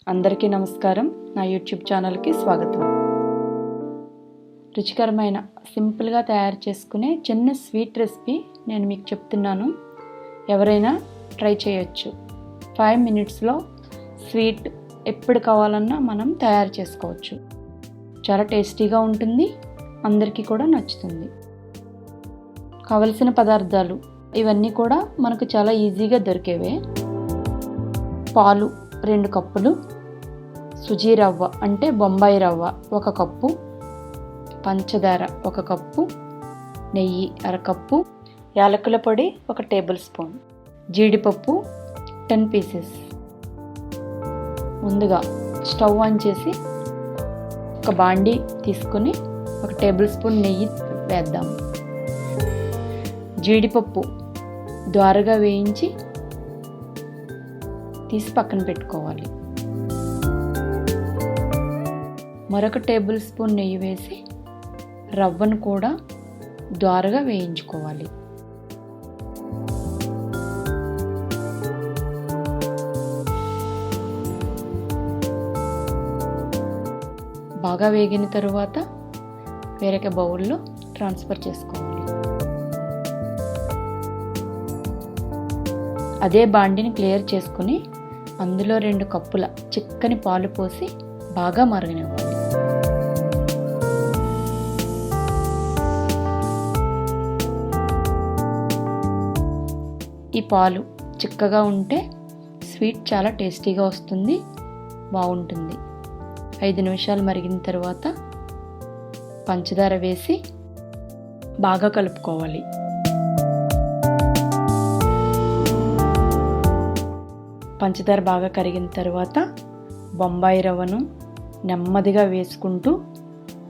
అందరికీ నమస్కారం. నా యూట్యూబ్ ఛానల్కి స్వాగతం. రుచికరమైన సింపుల్గా తయారు చేసుకునే చిన్న స్వీట్ రెసిపీ నేను మీకు చెప్తున్నాను. ఎవరైనా ట్రై చేయొచ్చు. 5 మినిట్స్లో స్వీట్ ఎప్పుడు కావాలన్నా మనం తయారు చేసుకోవచ్చు. చాలా టేస్టీగా ఉంటుంది, అందరికీ కూడా నచ్చుతుంది. కావలసిన పదార్థాలు ఇవన్నీ కూడా మనకు చాలా ఈజీగా దొరికేవే. పాలు 2 కప్పులు, సుజీ రవ్వ అంటే బొంబాయి రవ్వ 1 కప్పు, పంచదార 1 కప్పు, నెయ్యి 1/2 కప్పు, యాలకుల పొడి 1 టేబుల్ స్పూన్, జీడిపప్పు 10 పీసెస్. ముందుగా స్టవ్ ఆన్ చేసి ఒక బాండీ తీసుకుని 1 టేబుల్ స్పూన్ నెయ్యి వేద్దాం. జీడిపప్పు ద్వారగా వేయించి తీసి పక్కన పెట్టుకోవాలి. మరొక టేబుల్ స్పూన్ నెయ్యి వేసి రవ్వను కూడా ద్వారగా వేయించుకోవాలి. బాగా వేగిన తరువాత వేరొక బౌల్లో ట్రాన్స్ఫర్ చేసుకోవాలి. అదే బాండిని క్లియర్ చేసుకుని అందులో 2 కప్పుల చిక్కని పాలు పోసి బాగా మరగనివ్వాలి. ఈ పాలు చిక్కగా ఉంటే స్వీట్ చాలా టేస్టీగా వస్తుంది, బాగుంటుంది. 5 నిమిషాలు మరిగిన తర్వాత పంచదార వేసి బాగా కలుపుకోవాలి. పంచదార బాగా కరిగిన తర్వాత బొంబాయి రవ్వను నెమ్మదిగా వేసుకుంటూ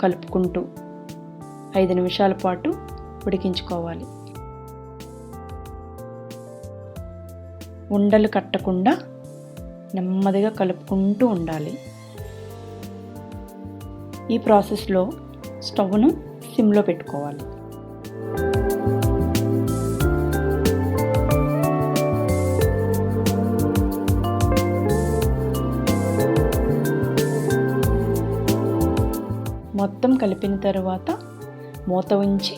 కలుపుకుంటూ 5 నిమిషాల పాటు ఉడికించుకోవాలి. ఉండలు కట్టకుండా నెమ్మదిగా కలుపుకుంటూ ఉండాలి. ఈ ప్రాసెస్లో స్టవ్ను సిమ్లో పెట్టుకోవాలి. మొత్తం కలిపిన తరువాత మూత ఉంచి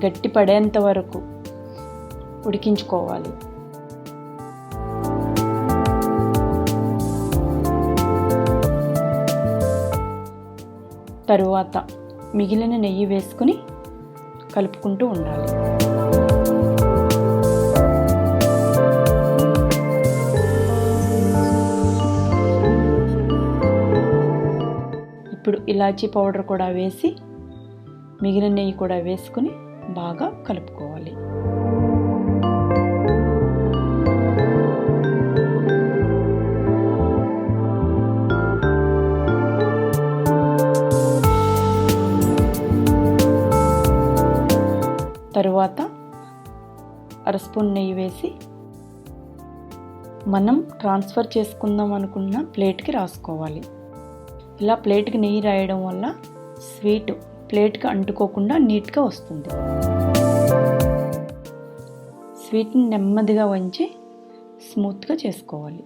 గట్టి పడేంత వరకు ఉడికించుకోవాలి. తరువాత మిగిలిన నెయ్యి వేసుకుని కలుపుకుంటూ ఉండాలి. ఇప్పుడు ఇలాచీ పౌడర్ కూడా వేసి మిగిలిన నెయ్యి కూడా వేసుకుని బాగా కలుపుకోవాలి. తరువాత 1/2 స్పూన్ నెయ్యి వేసి మనం ట్రాన్స్ఫర్ చేసుకుందాం అనుకున్న ప్లేట్కి రాసుకోవాలి. ఇలా ప్లేట్కి నెయ్యి రాయడం వల్ల స్వీట్ ప్లేట్కి అంటుకోకుండా నీట్గా వస్తుంది. స్వీట్ని నెమ్మదిగా వంచి స్మూత్గా చేసుకోవాలి.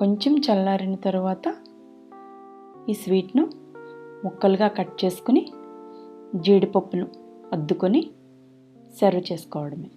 కొంచెం చల్లారిన తర్వాత ఈ స్వీట్ను ముక్కలుగా కట్ చేసుకుని జీడిపప్పును అద్దుకొని సర్వ్ చేసుకోవడమే.